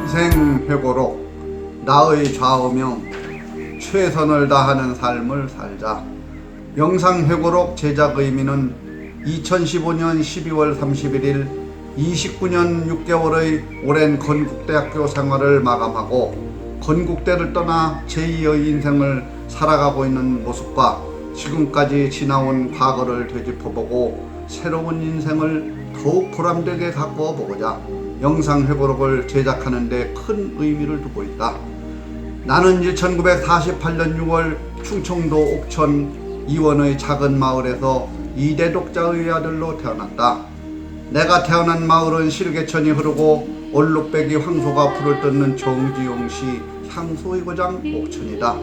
인생회고록 나의 좌우명 최선을 다하는 삶을 살자. 영상회고록 제작 의미는 2015년 12월 31일 29년 6개월의 오랜 건국대학교 생활을 마감하고 건국대를 떠나 제2의 인생을 살아가고 있는 모습과 지금까지 지나온 과거를 되짚어보고 새로운 인생을 더욱 보람되게 가꾸어 보고자 영상회고록을 제작하는 데 큰 의미를 두고 있다. 나는 1948년 6월 충청도 옥천 이원의 작은 마을에서 이대 독자의 아들로 태어났다. 내가 태어난 마을은 실개천이 흐르고 얼룩배기 황소가 불을 뜯는 정지용시 향수의 고장 옥천이다.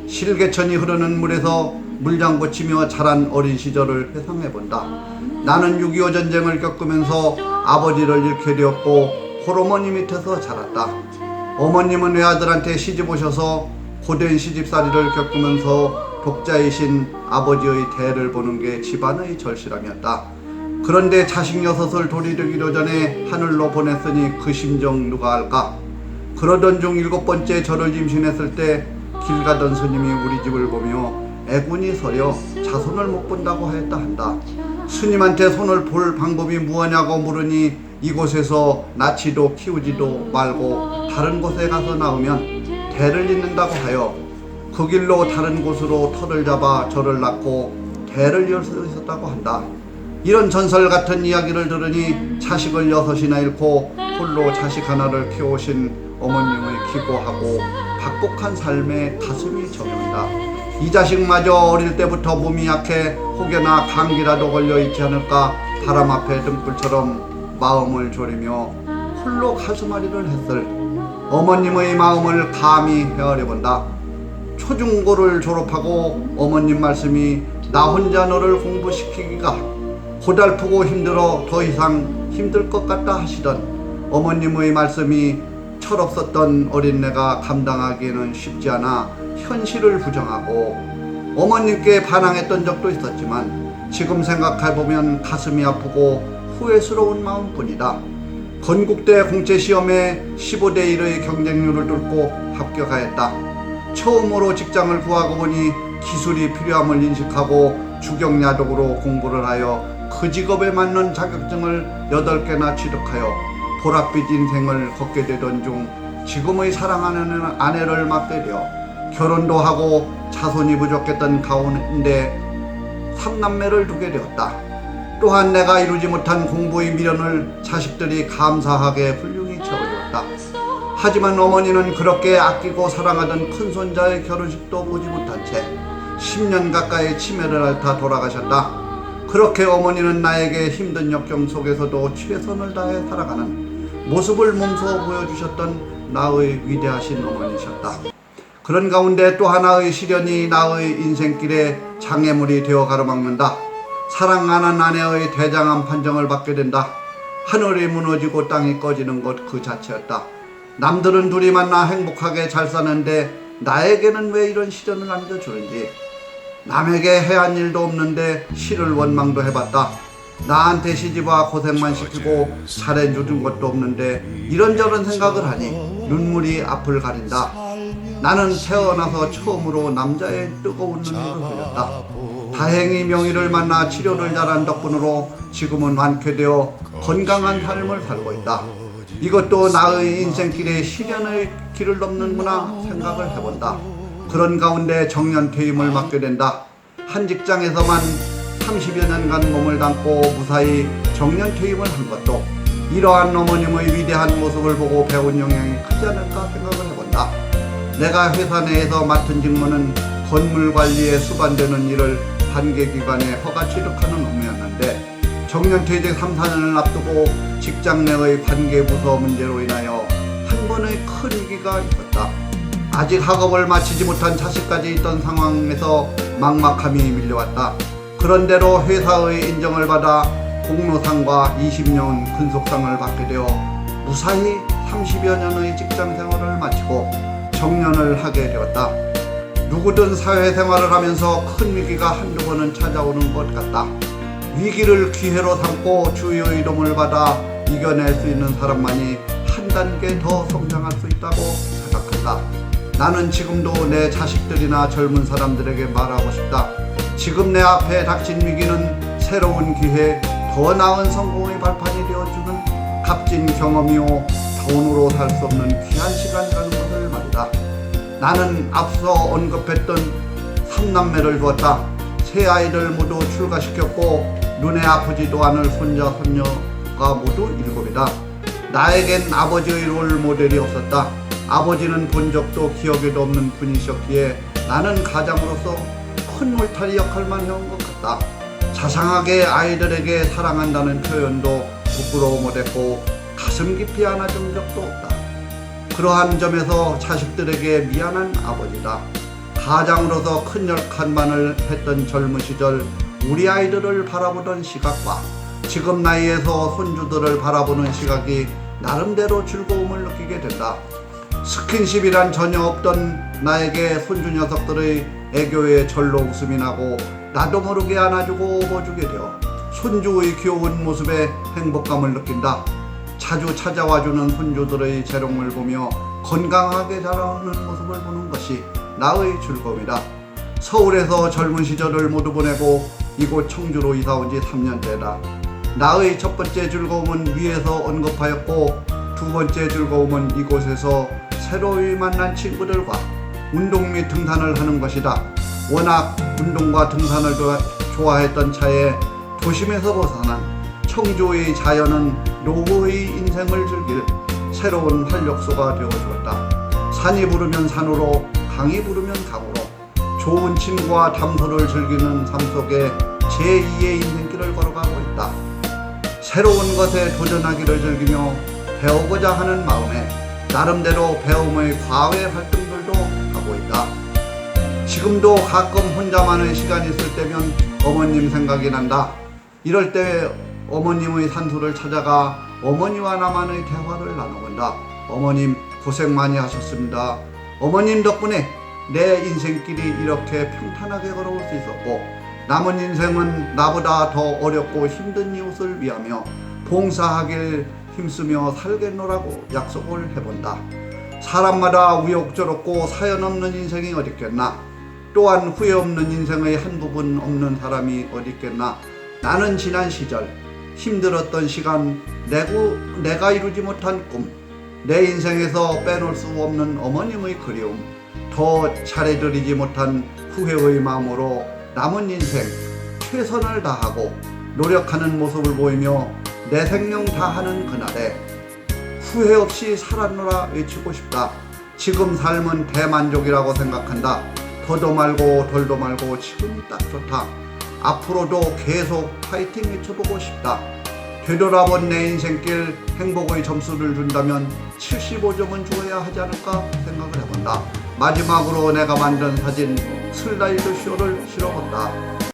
실개천이 흐르는 물에서 물장구 치며 자란 어린 시절을 회상해본다. 나는 6.25 전쟁을 겪으면서 아버지를 잃게 되었고 홀어머니 밑에서 자랐다. 어머님은 외아들한테 시집 오셔서 고된 시집살이를 겪으면서 독자이신 아버지의 대를 보는 게 집안의 절실함이었다. 그런데 자식 6을 돌이 되기도 전에 하늘로 보냈으니 그 심정 누가 알까? 그러던 중 7번째 저를 임신했을 때 길 가던 스님이 우리 집을 보며 애군이 서려 자손을 못 본다고 하였다 한다. 스님한테 손을 볼 방법이 무엇냐고 물으니 이곳에서 낳지도 키우지도 말고 다른 곳에 가서 낳으면 대를 잇는다고 하여 그 길로 다른 곳으로 터를 잡아 저를 낳고 대를 이을 수 있었다고 한다. 이런 전설 같은 이야기를 들으니 자식을 6이나 잃고 홀로 자식 하나를 키워오신 어머님을 기고하고 박복한 삶에 가슴이 저린다. 이 자식마저 어릴 때부터 몸이 약해 혹여나 감기라도 걸려 있지 않을까 바람 앞에 등불처럼 마음을 졸이며 홀로 가슴앓이를 했을 어머님의 마음을 감히 헤아려본다. 초중고를 졸업하고 어머님 말씀이 나 혼자 너를 공부시키기가 고달프고 힘들어 더 이상 힘들 것 같다 하시던 어머님의 말씀이 철없었던 어린내가 감당하기에는 쉽지 않아 현실을 부정하고 어머님께 반항했던 적도 있었지만 지금 생각해보면 가슴이 아프고 후회스러운 마음뿐이다. 건국대 공채시험에 15대 1의 경쟁률을 뚫고 합격하였다. 처음으로 직장을 구하고 보니 기술이 필요함을 인식하고 주경야독으로 공부를 하여 그 직업에 맞는 자격증을 8개나 취득하여 보랏빛 인생을 걷게 되던 중 지금의 사랑하는 아내를 맞게 되어 결혼도 하고 자손이 부족했던 가운데 3남매를 두게 되었다. 또한 내가 이루지 못한 공부의 미련을 자식들이 감사하게 훌륭히 채워주었다. 하지만 어머니는 그렇게 아끼고 사랑하던 큰손자의 결혼식도 보지 못한 채 10년 가까이 치매를 앓다 돌아가셨다. 그렇게 어머니는 나에게 힘든 역경 속에서도 최선을 다해 살아가는 모습을 몸소 보여주셨던 나의 위대하신 어머니셨다. 그런 가운데 또 하나의 시련이 나의 인생길에 장애물이 되어 가로막는다. 사랑 안 한 아내의 대장암 판정을 받게 된다. 하늘이 무너지고 땅이 꺼지는 것 그 자체였다. 남들은 둘이 만나 행복하게 잘 사는데 나에게는 왜 이런 시련을 안겨주는지, 남에게 해한 일도 없는데 시를 원망도 해봤다. 나한테 시집와 고생만 시키고 잘해주는 것도 없는데 이런저런 생각을 하니 눈물이 앞을 가린다. 나는 태어나서 처음으로 남자의 뜨거운 눈물을 흘렸다. 다행히 명의를 만나 치료를 잘한 덕분으로 지금은 완쾌되어 건강한 삶을 살고 있다. 이것도 나의 인생길에 시련의 길을 넘는구나 생각을 해본다. 그런 가운데 정년퇴임을 맞게 된다. 한 직장에서만 30여 년간 몸을 담고 무사히 정년퇴임을 한 것도 이러한 어머님의 위대한 모습을 보고 배운 영향이 크지 않을까 생각을 해본다. 내가 회사 내에서 맡은 직무는 건물 관리에 수반되는 일을 단계기간에 허가 취득하는 업무였는데 정년퇴직 3, 4년을 앞두고 직장 내의 관계부서 문제로 인하여 한 번의 큰 위기가 있었다. 아직 학업을 마치지 못한 자식까지 있던 상황에서 막막함이 밀려왔다. 그런대로 회사의 인정을 받아 공로상과 20년 근속상을 받게 되어 무사히 30여 년의 직장 생활을 마치고 정년을 하게 되었다. 누구든 사회생활을 하면서 큰 위기가 한두 번은 찾아오는 것 같다. 위기를 기회로 삼고 주의의 도움을 받아 이겨낼 수 있는 사람만이 한 단계 더 성장할 수 있다고 생각한다. 나는 지금도 내 자식들이나 젊은 사람들에게 말하고 싶다. 지금 내 앞에 닥친 위기는 새로운 기회, 더 나은 성공의 발판이 되어주는 값진 경험이요 돈으로 살 수 없는 귀한 시간이라는 것을 말이다. 나는 앞서 언급했던 3남매를 두었다. 세 아이들 모두 출가시켰고 눈에 아프지도 않을 손자 손녀가 모두 7이다. 나에겐 아버지의 롤 모델이 없었다. 아버지는 본 적도 기억에도 없는 분이셨기에 나는 가장으로서 큰 울타리 역할만 해온 것 같다. 자상하게 아이들에게 사랑한다는 표현도 부끄러워 못했고 가슴 깊이 안아준 적도 없다. 그러한 점에서 자식들에게 미안한 아버지다. 가장으로서 큰 역할만을 했던 젊은 시절 우리 아이들을 바라보던 시각과 지금 나이에서 손주들을 바라보는 시각이 나름대로 즐거움을 느끼게 된다. 스킨십이란 전혀 없던 나에게 손주 녀석들의 애교에 절로 웃음이 나고 나도 모르게 안아주고 업어주게 되어 손주의 귀여운 모습에 행복감을 느낀다. 자주 찾아와주는 손주들의 재롱을 보며 건강하게 자라는 모습을 보는 것이 나의 즐거움이다. 서울에서 젊은 시절을 모두 보내고 이곳 청주로 이사온 지 3년째다. 나의 첫 번째 즐거움은 위에서 언급하였고 두 번째 즐거움은 이곳에서 새로이 만난 친구들과 운동 및 등산을 하는 것이다. 워낙 운동과 등산을 좋아했던 차에 도심에서 벗어난 청주의 자연은 노후의 인생을 즐길 새로운 활력소가 되어주었다. 산이 부르면 산으로, 강이 부르면 강으로 좋은 친구와 담소를 즐기는 삶 속에 제2의 인생길을 걸어가고 있다. 새로운 것에 도전하기를 즐기며 배우고자 하는 마음에 나름대로 배움의 과외 활동들도 하고 있다. 지금도 가끔 혼자만의 시간이 있을 때면 어머님 생각이 난다. 이럴 때 어머님의 산소를 찾아가 어머니와 나만의 대화를 나눠본다. 어머님 고생 많이 하셨습니다. 어머님 덕분에 내 인생길이 이렇게 평탄하게 걸어올 수 있었고 남은 인생은 나보다 더 어렵고 힘든 이웃을 위하며 봉사하길 힘쓰며 살겠노라고 약속을 해본다. 사람마다 우욕조롭고 사연 없는 인생이 어디 있겠나. 또한 후회 없는 인생의 한 부분 없는 사람이 어디 있겠나. 나는 지난 시절 힘들었던 시간, 내가 이루지 못한 꿈, 내 인생에서 빼놓을 수 없는 어머님의 그리움, 더 잘해드리지 못한 후회의 마음으로 남은 인생 최선을 다하고 노력하는 모습을 보이며 내 생명 다하는 그날에 후회 없이 살았노라 외치고 싶다. 지금 삶은 대만족이라고 생각한다. 더도 말고 덜도 말고 지금이 딱 좋다. 앞으로도 계속 파이팅 외쳐보고 싶다. 되돌아본 내 인생길 행복의 점수를 준다면 75점은 줘야 하지 않을까 생각을 해본다. 마지막으로 내가 만든 사진 슬라이드 쇼를 실어본다.